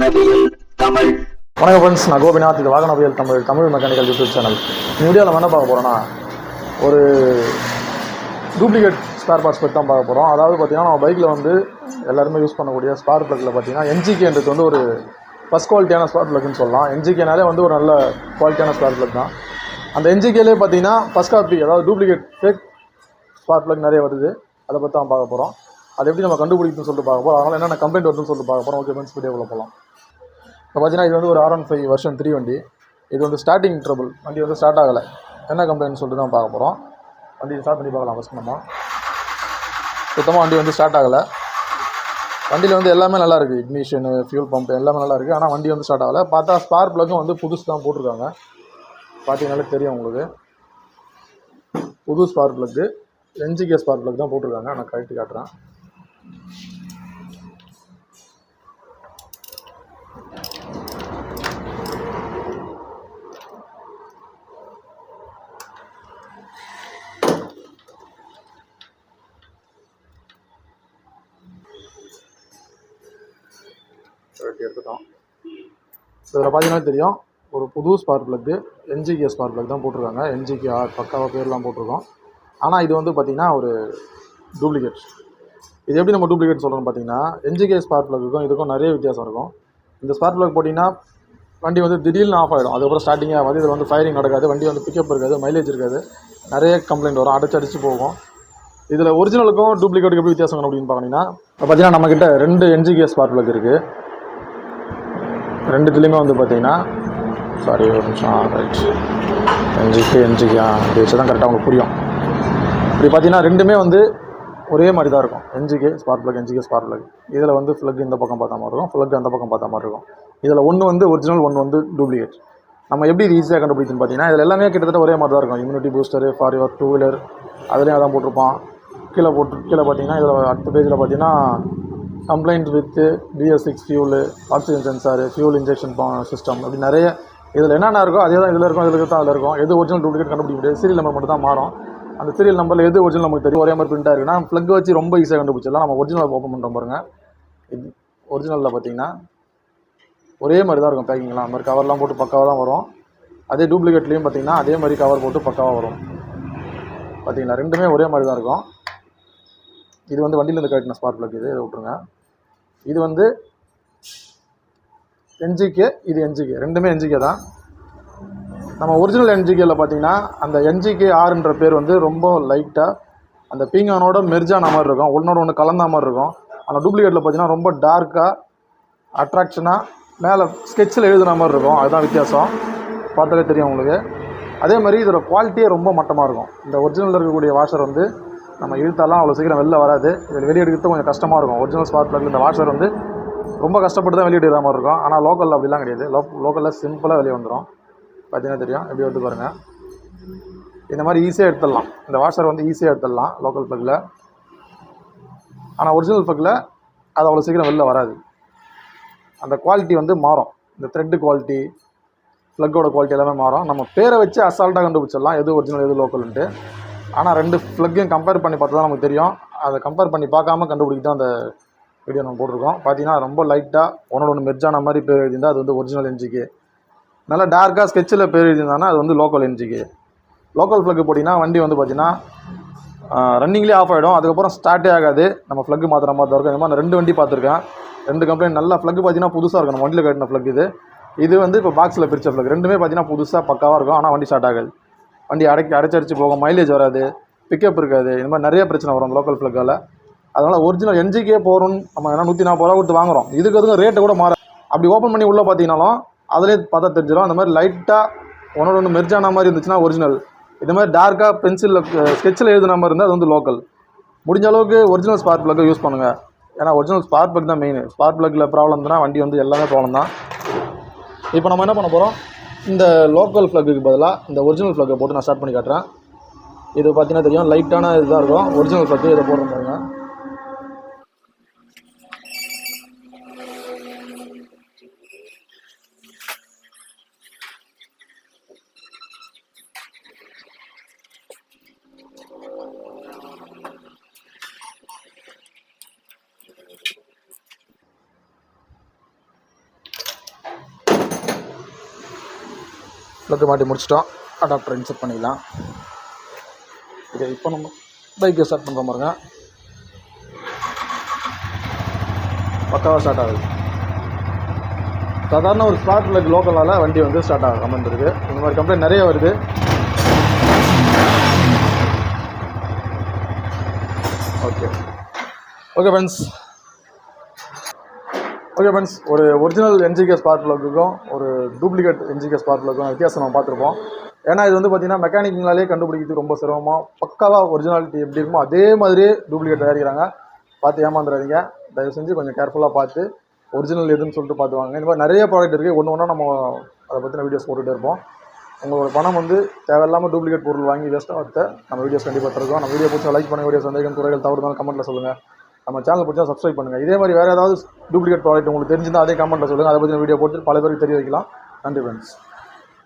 வாகனவியல் தமிழ். வணக்கம் ஃப்ரெண்ட்ஸ், நான் கோபிநாத். இது வாகனவியல் தமிழ் மெக்கானிக்கல் யூடியூப் சேனல். இந்த வீடியோவில் நம்ம என்ன பார்க்க போகிறோன்னா, ஒரு டூப்ளிகேட் ஸ்பேர் பார்ட்ஸ் பற்றி தான் பார்க்க போகிறோம். அதாவது பார்த்திங்கன்னா, நம்ம பைக்கில் வந்து எல்லாருமே யூஸ் பண்ணக்கூடிய ஸ்பார்க் ப்ளக்கில் பார்த்திங்கன்னா என்ஜிகேன்றது வந்து ஒரு ஃபஸ்ட் குவாலிட்டியான ஸ்பார்க் ப்ளக்னு சொல்லலாம். என்ஜிகேனாலே வந்து ஒரு நல்ல குவாலிட்டியான ஸ்பார்க் ப்ளக் தான். அந்த என்ஜிகேலே பார்த்திங்கன்னா ஃபஸ்ட் காப்பி, அதாவது டூப்ளிகேட் ஃபேக் ஸ்பார்க் ப்ளக் நிறைய வருது. அதை பற்றி தான் பார்க்க போகிறோம். அதை எப்படி நம்ம கண்டுபிடிக்கணும்னு சொல்லிட்டு பார்க்க போகிறோம். அதனால் என்னென்ன கம்ப்ளைண்ட் வருதுன்னு சொல்லிட்டு பார்க்க போகிறோம். ஓகே ஃப்ரெண்ட்ஸ், வீடியோவில் போகலாம். இப்போ பார்த்தீங்கன்னா, இது வந்து ஒரு R15 வெர்ஷன் 3 வண்டி. இது வந்து ஸ்டார்டிங் ட்ரபிள், வண்டி வந்து ஸ்டார்ட் ஆகலை. என்ன கம்ப்ளைண்ட்னு சொல்லிட்டு தான் பார்க்க போகிறோம். வண்டி ஸ்டார்ட் பண்ணி பார்க்கலாம். ஃபஸ்ட் நம்ம சுத்தமாக வண்டி வந்து ஸ்டார்ட் ஆகலை. வண்டியில் வந்து எல்லாமே நல்லா இருக்குது, இக்னிஷனு, ஃபியூல் பம்ப் எல்லாமே நல்லா இருக்குது. ஆனால் வண்டி வந்து ஸ்டார்ட் ஆகலை. பார்த்தா ஸ்பார்க் ப்ளக்கும் வந்து புதுசு தான் போட்டிருக்காங்க. பார்த்தீங்கன்னாலே தெரியும் உங்களுக்கு. புது spark plug, NGK spark plug தான் போட்டிருக்காங்க. நான் கரெக்டு காட்டுறேன். எடுத்துட்டோம். இதில் பார்த்தீங்கன்னா தெரியும், ஒரு புது spark plug, NGK spark plug தான் போட்டிருக்காங்க. என்ஜிகே பக்காவாக பேர்லாம் போட்டிருக்கோம். ஆனால் இது வந்து பார்த்திங்கன்னா ஒரு டூப்ளிகேட். இது எப்படி நம்ம டூப்ளிகேட் சொல்கிறோம்னு பார்த்தீங்கன்னா, என்ஜிகே ஸ்பார்க் ப்ளக்குக்கும் இதுக்கும் நிறைய வித்தியாசம் இருக்கும். இந்த ஸ்பார்க் ப்ளக் போட்டிங்கன்னா வண்டி வந்து திடீர்னு ஆஃப் ஆகிடும். அதுக்கப்புறம் ஸ்டார்டிங்கே ஆகாது. இதில் வந்து ஃபயரிங் நடக்காது, வண்டி வந்து பிக்கப் இருக்காது, மைலேஜ் இருக்காது, நிறைய கம்ப்ளைண்ட் வரும், அடிச்சு போகும். இதில் ஒரிஜினலுக்கும் டூப்ளிகேட்டுக்கு எப்படி வித்தியாசம் அப்படின்னு பார்த்தீங்கன்னா, இப்போ பார்த்தீங்கன்னா நம்மக்கிட்ட 2 என்ஜிகே ஸ்பார்க் ப்ளக் இருக்குது. ரெண்டுத்துலேயுமே வந்து பார்த்தீங்கன்னா, சாரி ஒரு நிமிஷம், ரைட், என்ஜிகே அப்படி வச்சு தான் கரெக்டாக உங்களுக்கு புரியும். இப்படி பார்த்தீங்கன்னா ரெண்டுமே வந்து ஒரே மாதிரி தான் இருக்கும். NGK spark plug. இதில் வந்து ஃப்ளக் இந்த பக்கம் பார்த்தா மாதிரி இருக்கும், ஃப்ளக் அந்த பக்கம் பார்த்தா மாதிரி இருக்கும். இதில் ஒன்று வந்து ஒரிஜினல், ஒன்று வந்து டூப்ளிகேட். நம்ம எப்படி இது ஈஸியாக கண்டுபிடிச்சுன்னு பார்த்தீங்கன்னா, இதில் எல்லாமே கிட்டத்தட்ட ஒரே மாதிரி தான் இருக்கும். Immunity booster, for your 2 wheeler, அதுலேயும் அதான் போட்டிருப்பான். கீழே பார்த்தீங்கன்னா, இதில் அடுத்த பேஜில் பார்த்தீங்கன்னா complaint with BS6 fuel, oxygen sensor, fuel injection system, அப்படி நிறைய இதில் என்னென்ன இருக்கோ அதே தான் இதில் இருக்கும், இதில் தான் அதில் இருக்கும். எது ஒரிஜினல் டூப்ளிகேட் கண்டுபிடிக்க முடியாது. சீரியல் நம்பர் மட்டும் தான் மாறும். அந்த சீரியல் நம்பரில் எது ஒரிஜினல் நமக்கு தெரியும். ஒரே மாதிரி பிரிண்டாக இருக்குன்னா ஃப்ளக் வச்சு ரொம்ப ஈஸியாக கண்டுபிடிச்சிடலாம். நம்ம ஒரிஜினல் ஓப்பன் பண்ணுறோம் பாருங்கள். இது ஒரிஜினலில் பார்த்தீங்கன்னா ஒரே மாதிரி தான் இருக்கும். பேக்கிங்லாம் அந்த மாதிரி கவர்லாம் போட்டு பக்காவாக தான் வரும். அதே டூப்ளிகேட்லேயும் பார்த்தீங்கன்னா அதே மாதிரி கவர் போட்டு பக்காவாக வரும். பார்த்தீங்கன்னா ரெண்டுமே ஒரே மாதிரி தான் இருக்கும். இது வந்து வண்டியிலேருந்து கட்டின ஸ்பார்க் ப்ளக். இதை விட்டுருங்க. இது வந்து என்ஜிகே, இது என்ஜிகே, ரெண்டுமே என்ஜிகே தான். நம்ம ஒரிஜினல் என்ஜிகேல பார்த்தீங்கன்னா அந்த என்ஜிகே ஆர்ன்ற பேர் வந்து ரொம்ப லைட்டாக அந்த பீங்கானோட மெர்ஜான மாதிரி இருக்கும், ஒன்றோட ஒன்று கலந்த மாதிரி இருக்கும். ஆனால் டூப்ளிகேட்டில் பார்த்தீங்கன்னா ரொம்ப டார்க்காக அட்ராக்ஷனாக மேலே ஸ்கெட்சில் எழுதுன மாதிரி இருக்கும். அதுதான் வித்தியாசம். பார்த்தாலே தெரியும் உங்களுக்கு. அதே மாதிரி இதோட குவாலிட்டியே ரொம்ப மட்டமாக இருக்கும். இந்த ஒரிஜினலில் இருக்கக்கூடிய வாஷர் வந்து நம்ம இழுத்தாலாம் அவ்வளோ சீக்கிரம் வெளில வராது. இதில் வெளியே எடுக்கிறது கொஞ்சம் கஷ்டமாக இருக்கும். ஒரிஜினல் ஸ்பார்க் ப்ளக்கில் இந்த வாஷர் வந்து ரொம்ப கஷ்டப்பட்டு தான் வெளியே எடுக்கிற மாதிரி இருக்கும். ஆனால் லோக்கலில் அப்படிலாம் கிடையாது. லோக்கலில் சிம்பிளாக வெளியே வந்துடும். பார்த்தீங்கன்னா தெரியும், எப்படி வந்து பாருங்கள். இந்த மாதிரி ஈஸியாக எடுத்துடலாம். இந்த வாஷர் வந்து ஈஸியாக எடுத்துடலாம் லோக்கல் ப்ளக்கில். ஆனால் ஒரிஜினல் ப்ளக்கில் அது அவ்வளோ சீக்கிரம் வெளில வராது. அந்த குவாலிட்டி வந்து மாறும். இந்த த்ரெட்டு குவாலிட்டி, ப்ளக்கோட குவாலிட்டி எல்லாமே மாறும். நம்ம பேரை வச்சு அசால்ட்டாக கண்டுபிடிச்சிடலாம் எது ஒரிஜினல் எது லோக்கல்ன்ட்டு. ஆனால் 2 ப்ளக்கையும் கம்பேர் பண்ணி பார்த்தா தான் நமக்கு தெரியும். அதை கம்பேர் பண்ணி பார்க்காம கண்டுபிடிக்க தான் அந்த வீடியோ நம்ம போட்டிருக்கோம். பார்த்தீங்கன்னா ரொம்ப லைட்டாக ஒன்னோட ஒன்று மெர்ஜான மாதிரி பேர் எழுதியிருந்தால் அது வந்து ஒரிஜினல் என்ஜிகே. நல்லா டார்க்காக ஸ்கெட்சில் பேர் எழுதியிருந்தாங்கன்னா அது வந்து லோக்கல் என்ஜிகே. லோக்கல் ப்ளக்கு போட்டிங்கன்னா வண்டி வந்து பார்த்திங்கன்னா ரன்னிங்லேயே ஆஃப் ஆகிடும். அதுக்கப்புறம் ஸ்டார்ட்டே ஆகாது. நம்ம ப்ளக்கு மாற்றுற மாதிரி தான் இருக்கும். இந்த மாதிரி நான் 2 வண்டி பார்த்துருக்கேன். 2 கம்ப்ளைண்ட். நல்லா ப்ளக்கு பார்த்தீங்கன்னா புதுசாக இருக்கும். நம்ம வண்டியில் கட்டின ப்ளக் இது. இது வந்து இப்போ பாக்ஸில் பிரித்த ப்ளக். ரெண்டுமே பார்த்தீங்கன்னா புதுசாக பக்காவாக இருக்கும். ஆனால் வண்டி ஸ்டார்ட் ஆகாது. வண்டி அடைச்சரிச்சு போகும், மைலேஜ் வராது, பிக்கப் இருக்காது. இந்த மாதிரி நிறைய பிரச்சனை வரும் அந்த லோக்கல் ப்ளக்கால். அதனால் ஒரிஜினல் என்ஜிகே போகிறோன்னு நம்ம ஏன்னா 140 ரூபா கொடுத்து வாங்குகிறோம். இதுக்கு ரேட்டை கூட மாற. அப்படி ஓப்பன் பண்ணி உள்ளே பார்த்தீங்கன்னாலும் அதிலே பார்த்தா தெரிஞ்சிடும். அந்த மாதிரி லைட்டாக ஒன்னோட ஒன்று மெர்ஜான மாதிரி இருந்துச்சுன்னா ஒரிஜினல். இந்த மாதிரி டார்க்காக பென்சிலில் ஸ்கெட்சில் எழுதுன மாதிரி இருந்தால் அது வந்து லோக்கல். முடிஞ்ச அளவுக்கு ஒரிஜினல் ஸ்பார்க் ப்ளக்கை யூஸ் பண்ணுங்கள். ஏன்னா ஒரிஜினல் ஸ்பார்க் ப்ளக் தான் மெயின். ஸ்பார்க் ப்ளக்கில் ப்ராப்ளம் இருந்தால் வண்டி வந்து எல்லாமே ப்ராப்ளம் தான். இப்போ நம்ம என்ன பண்ண போகிறோம், இந்த லோக்கல் ப்ளக்குக்கு பதிலாக இந்த ஒரிஜினல் ப்ளக்கை போட்டு நான் ஸ்டார்ட் பண்ணி காட்டுறேன். இது பார்த்தீங்கன்னா தெரியும், லைட்டான இதுதான் இருக்கும் ஒரிஜினல் ப்ளக்கு. இதை போடுற பாருங்க. ப்ளக்கு மாட்டி முடிச்சிட்டோம். அடாப்டர் இன்செர்ட் பண்ணிக்கலாம். ஓகே, இப்போ நம்ம பைக்கை ஸ்டார்ட் பண்ணுற பாருங்க. பக்காவாக ஸ்டார்ட் ஆகுது. சாதாரண ஒரு ஸ்பார்க் ப்ளக் லோக்கலால் வண்டி வந்து ஸ்டார்ட் ஆகும் கமெண்ட் இருக்குது. இந்த மாதிரி கம்ப்ளைண்ட் நிறைய வருது. ஓகே ஃப்ரெண்ட்ஸ், ஒரு ஒரிஜினல் என்ஜிகே ஸ்பார்க் ப்ளக்குக்கும் ஒரு டூப்ளிகேட் என்ஜிகே ஸ்பார்க் ப்ளக்குக்கும் வித்தியாசம் நம்ம பார்த்துருப்போம். ஏன்னா இது வந்து பார்த்திங்கன்னா மெக்கானிக்னாலே கண்டுபிடிக்கிறது ரொம்ப சிரமமாக, பக்காவாக ஒரிஜினாலிட்டி எப்படி இருக்குமோ அதே மாதிரியே டூப்ளிகேட் தயாரிக்கிறாங்க. பார்த்து ஏமாந்துடாதீங்க. தயவு செஞ்சு கொஞ்சம் கேர்ஃபுல்லாக பார்த்து ஒரிஜினல் எதுன்னு சொல்லிட்டு பார்த்து வாங்க. இந்த மாதிரி நிறைய ப்ராடக்ட் இருக்குது. ஒன்று ஒன்றா நம்ம அதை பற்றின வீடியோஸ் போட்டுகிட்டே இருப்போம். உங்களோட பணம் வந்து தேவையில்லாமல் டூப்ளிகேட் பொருள் வாங்கி வேஸ்ட்டாக வரத்த நம்ம வீடியோஸ் கண்டிப்பாக தருவோம். நம்ம வீடியோ பிடிச்சா லைக் பண்ணுங்கள். வீடியோ சந்தேகம் குறைகள் தவறு இருந்தாலும் கமெண்ட்டில் சொல்லுங்கள். நம்ம சேனல் பிடிச்சா சப்ஸ்கிரைப் பண்ணுங்கள். இதே மாதிரி வேறு ஏதாவது டூப்ளிகேட் ப்ராடக்ட் உங்களுக்கு தெரிஞ்சிருந்தால் அதே கமெண்ட்டில் சொல்லுங்கள். அதை பற்றி வீடியோ போட்டு பல பேருக்கு தெரிய வைக்கலாம். நன்றி ஃப்ரெண்ட்ஸ்.